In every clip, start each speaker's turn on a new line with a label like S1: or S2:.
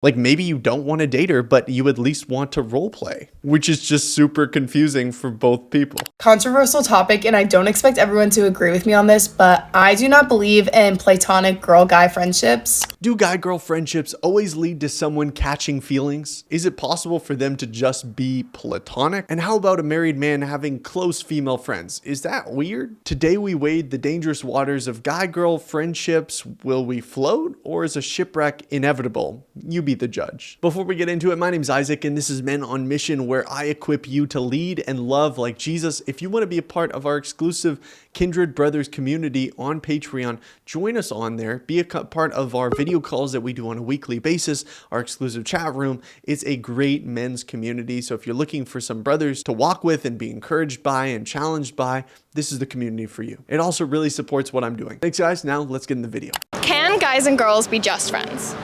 S1: Like maybe you don't want to date her, but you at least want to role play, which is just super confusing for both people.
S2: Controversial topic, and I don't expect everyone to agree with me on this, but I do not believe in platonic girl-guy friendships.
S1: Do guy-girl friendships always lead to someone catching feelings? Is it possible for them to just be platonic? And how about a married man having close female friends? Is that weird? Today we wade the dangerous waters of guy-girl friendships. Will we float, or is a shipwreck inevitable? You be the judge. Before we get into it, my name's Isaac, and this is Men on Mission, where I equip you to lead and love like Jesus. If you want to be a part of our exclusive Kindred Brothers community on Patreon, join us on there. Be a part of our video calls that we do on a weekly basis, our exclusive chat room. It's a great men's community. So if you're looking for some brothers to walk with and be encouraged by and challenged by, this is the community for you. It also really supports what I'm doing. Thanks, guys. Now let's get in the video.
S3: Can guys and girls be just friends?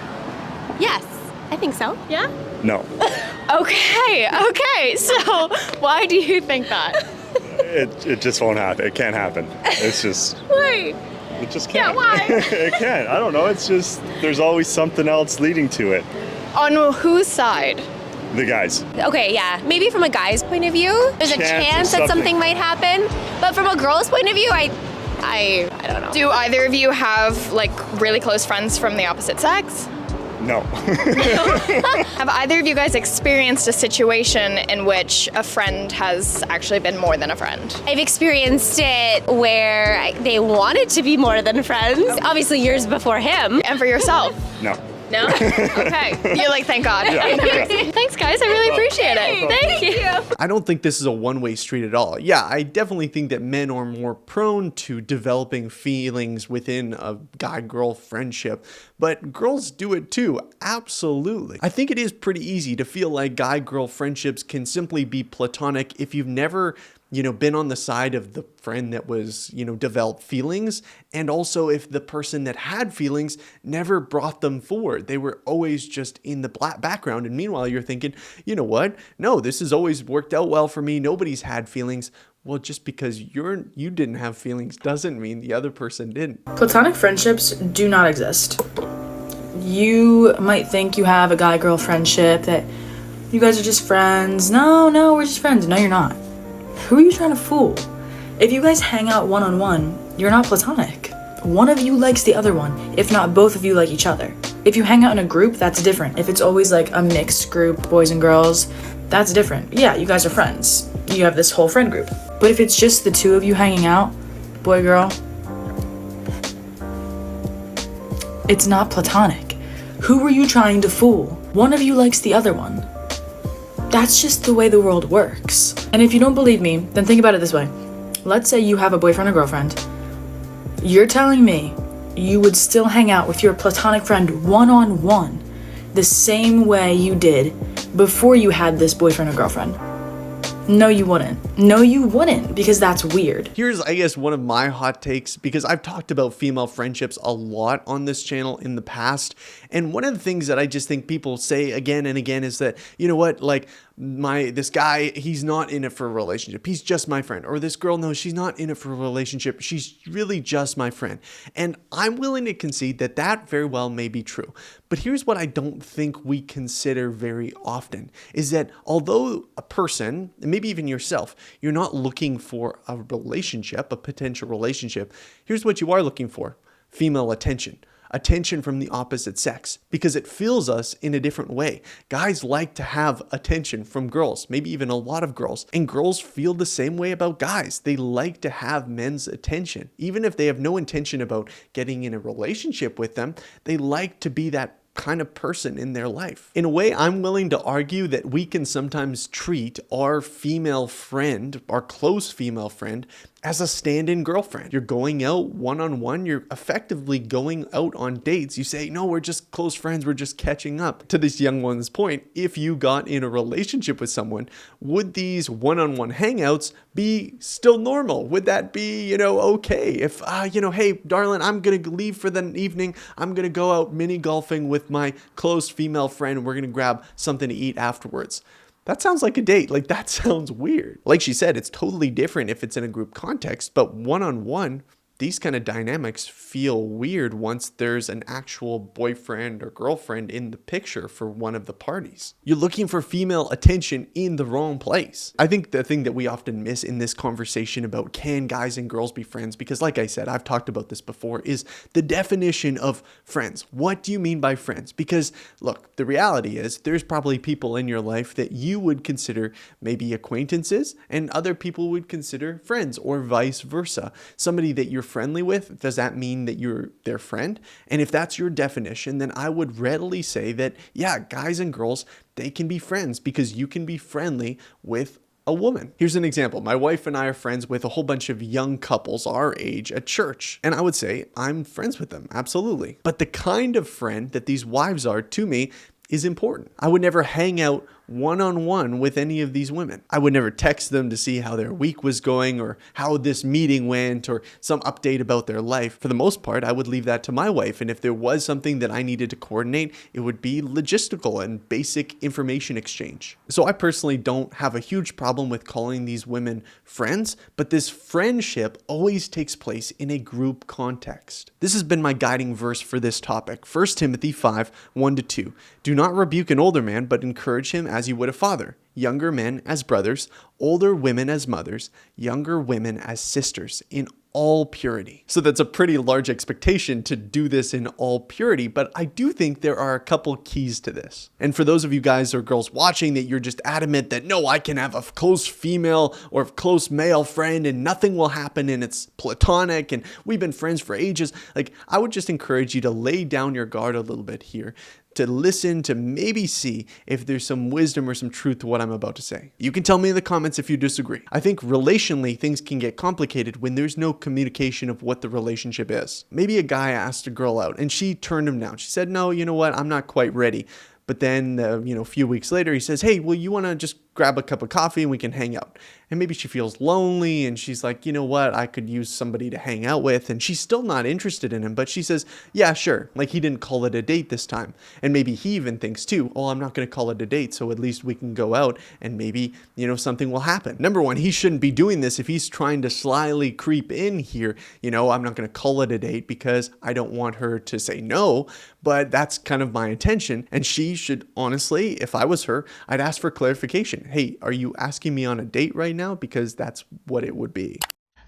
S4: Yes, I think so.
S3: Yeah?
S5: No.
S3: Okay. So why do you think that?
S5: It just won't happen. It can't happen. It's just...
S3: Why?
S5: It just can't.
S3: Yeah, why?
S5: It can't. I don't know. It's just, there's always something else leading to it.
S3: On whose side?
S5: The guys.
S4: Okay, yeah. Maybe from a guy's point of view, there's a chance that something might happen. But from a girl's point of view, I don't know.
S3: Do either of you have like really close friends from the opposite sex?
S5: No.
S3: Have either of you guys experienced a situation in which a friend has actually been more than a friend?
S4: I've experienced it where they wanted to be more than friends. Obviously years before him.
S3: And for yourself?
S5: No.
S3: No? Okay. You're like, thank God.
S5: Yeah.
S3: Thanks, guys. I really appreciate it. Thank you.
S1: I don't think this is a one-way street at all. Yeah, I definitely think that men are more prone to developing feelings within a guy-girl friendship, but girls do it too, absolutely. I think it is pretty easy to feel like guy-girl friendships can simply be platonic if you've never been on the side of the friend that was, developed feelings. And also if the person that had feelings never brought them forward, they were always just in the background. And meanwhile, you're thinking, you know what? No, this has always worked out well for me. Nobody's had feelings. Well, just because you didn't have feelings doesn't mean the other person didn't.
S2: Platonic friendships do not exist. You might think you have a guy-girl friendship, that you guys are just friends. No, we're just friends. No, you're not. Who are you trying to fool? If you guys hang out one-on-one, you're not platonic. One of you likes the other one, if not both of you like each other. If you hang out in a group, that's different. If it's always like a mixed group, boys and girls, that's different. Yeah, you guys are friends. You have this whole friend group. But if it's just the two of you hanging out, boy, girl, it's not platonic. Who are you trying to fool? One of you likes the other one. That's just the way the world works. And if you don't believe me, then think about it this way. Let's say you have a boyfriend or girlfriend. You're telling me you would still hang out with your platonic friend one-on-one the same way you did before you had this boyfriend or girlfriend? No, you wouldn't. No, you wouldn't, because that's weird.
S1: Here's, I guess, one of my hot takes, because I've talked about female friendships a lot on this channel in the past. And one of the things that I just think people say again and again is that, you know what, like this guy, he's not in it for a relationship. He's just my friend. Or this girl, no, she's not in it for a relationship. She's really just my friend. And I'm willing to concede that that very well may be true. But here's what I don't think we consider very often is that although a person, and maybe even yourself, you're not looking for a relationship, a potential relationship, here's what you are looking for: female attention. Attention from the opposite sex, because it fills us in a different way. Guys like to have attention from girls, maybe even a lot of girls, and girls feel the same way about guys. They like to have men's attention. Even if they have no intention about getting in a relationship with them, they like to be that kind of person in their life. In a way, I'm willing to argue that we can sometimes treat our female friend, our close female friend, as a stand-in girlfriend. You're going out one-on-one, you're effectively going out on dates. You say, no, we're just close friends, we're just catching up. To this young one's point, if you got in a relationship with someone, would these one-on-one hangouts be still normal? Would that be, okay? If, hey, darling, I'm gonna leave for the evening, I'm gonna go out mini golfing with my close female friend, and we're gonna grab something to eat afterwards. That sounds like a date. Like, that sounds weird. Like she said, it's totally different if it's in a group context, but one-on-one, these kind of dynamics feel weird once there's an actual boyfriend or girlfriend in the picture for one of the parties. You're looking for female attention in the wrong place. I think the thing that we often miss in this conversation about can guys and girls be friends, because like I said, I've talked about this before, is the definition of friends. What do you mean by friends? Because look, the reality is there's probably people in your life that you would consider maybe acquaintances and other people would consider friends, or vice versa. Somebody that you're friendly with, does that mean that you're their friend? And if that's your definition, then I would readily say that, yeah, guys and girls, they can be friends because you can be friendly with a woman. Here's an example. My wife and I are friends with a whole bunch of young couples our age at church. And I would say I'm friends with them, absolutely. But the kind of friend that these wives are to me is important. I would never hang out one-on-one with any of these women. I would never text them to see how their week was going or how this meeting went or some update about their life. For the most part, I would leave that to my wife. And if there was something that I needed to coordinate, it would be logistical and basic information exchange. So I personally don't have a huge problem with calling these women friends, but this friendship always takes place in a group context. This has been my guiding verse for this topic. 1 Timothy 5, 1-2. Do not rebuke an older man, but encourage him as you would a father. Younger men as brothers, older women as mothers, younger women as sisters, in all purity. So that's a pretty large expectation to do this in all purity, but I do think there are a couple keys to this. And for those of you guys or girls watching that you're just adamant that no, I can have a close female or close male friend and nothing will happen and it's platonic and we've been friends for ages, like I would just encourage you to lay down your guard a little bit here, to listen, to maybe see if there's some wisdom or some truth to what I'm about to say. You can tell me in the comments if you disagree. I think relationally, things can get complicated when there's no communication of what the relationship is. Maybe a guy asked a girl out and she turned him down. She said, no, you know what? I'm not quite ready. But then, a few weeks later, he says, hey, well, you want to just grab a cup of coffee and we can hang out. And maybe she feels lonely and she's like, you know what, I could use somebody to hang out with. And she's still not interested in him, but she says, yeah, sure. Like he didn't call it a date this time. And maybe he even thinks too, oh, I'm not going to call it a date. So at least we can go out and maybe, something will happen. Number one, he shouldn't be doing this if he's trying to slyly creep in here. I'm not going to call it a date because I don't want her to say no, but that's kind of my intention. And she should honestly, if I was her, I'd ask for clarification. Hey, are you asking me on a date right now? Because that's what it would be.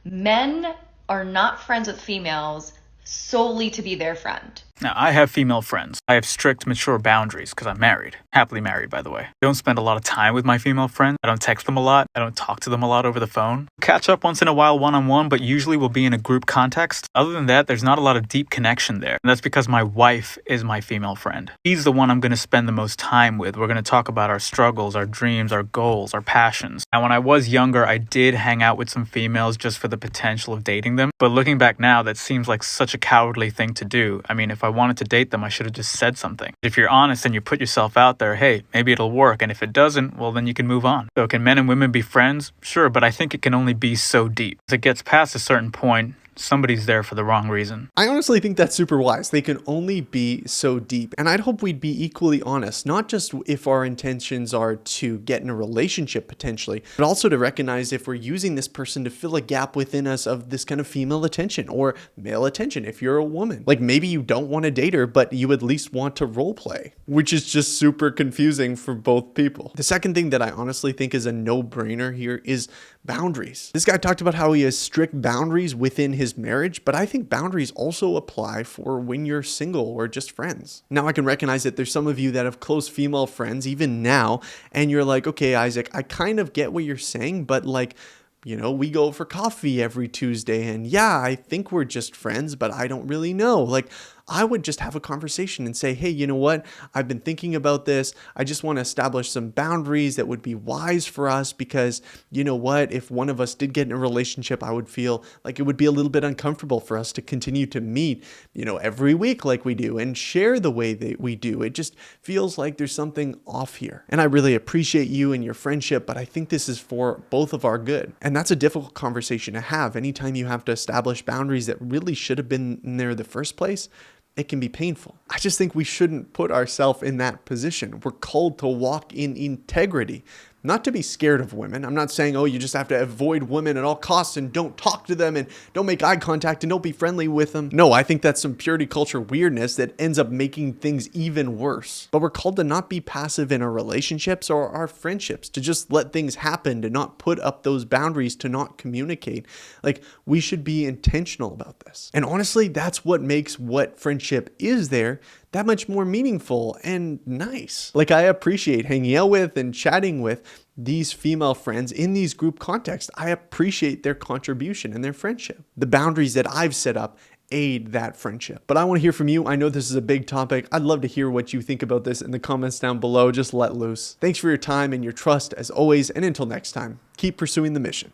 S6: Men are not friends with females solely to be their friend.
S7: Now, I have female friends. I have strict, mature boundaries because I'm married. Happily married, by the way. I don't spend a lot of time with my female friends. I don't text them a lot. I don't talk to them a lot over the phone. Catch up once in a while one-on-one, but usually we'll be in a group context. Other than that, there's not a lot of deep connection there. And that's because my wife is my female friend. She's the one I'm going to spend the most time with. We're going to talk about our struggles, our dreams, our goals, our passions. And when I was younger, I did hang out with some females just for the potential of dating them. But looking back now, that seems like such a cowardly thing to do. I mean, if I wanted to date them, I should have just said something. If you're honest and you put yourself out there, hey, maybe it'll work. And if it doesn't, well, then you can move on. So can men and women be friends? Sure, but I think it can only be so deep. If it gets past a certain point, somebody's there for the wrong reason.
S1: I honestly think that's super wise. They can only be so deep. And I'd hope we'd be equally honest, not just if our intentions are to get in a relationship potentially, but also to recognize if we're using this person to fill a gap within us of this kind of female attention or male attention if you're a woman. Like maybe you don't want to date her, but you at least want to role play, which is just super confusing for both people. The second thing that I honestly think is a no-brainer here is boundaries. This guy talked about how he has strict boundaries within his marriage, but I think boundaries also apply for when you're single or just friends. Now I can recognize that there's some of you that have close female friends even now, and you're like, okay, Isaac, I kind of get what you're saying, but like, we go for coffee every Tuesday and yeah, I think we're just friends, but I don't really know. Like, I would just have a conversation and say, hey, you know what? I've been thinking about this. I just want to establish some boundaries that would be wise for us because, you know what? If one of us did get in a relationship, I would feel like it would be a little bit uncomfortable for us to continue to meet, every week like we do and share the way that we do. It just feels like there's something off here. And I really appreciate you and your friendship, but I think this is for both of our good. And that's a difficult conversation to have anytime you have to establish boundaries that really should have been in there in the first place. It can be painful. I just think we shouldn't put ourselves in that position. We're called to walk in integrity, Not to be scared of women. I'm not saying, oh, you just have to avoid women at all costs and don't talk to them and don't make eye contact and don't be friendly with them. No, I think that's some purity culture weirdness that ends up making things even worse. But we're called to not be passive in our relationships or our friendships, to just let things happen, to not put up those boundaries, to not communicate. Like, we should be intentional about this. And honestly, that's what makes what friendship is there that much more meaningful and nice. Like, I appreciate hanging out with and chatting with these female friends in these group contexts. I appreciate their contribution and their friendship. The boundaries that I've set up aid that friendship. But I want to hear from you. I know this is a big topic. I'd love to hear what you think about this in the comments down below. Just let loose. Thanks for your time and your trust as always. And until next time, keep pursuing the mission.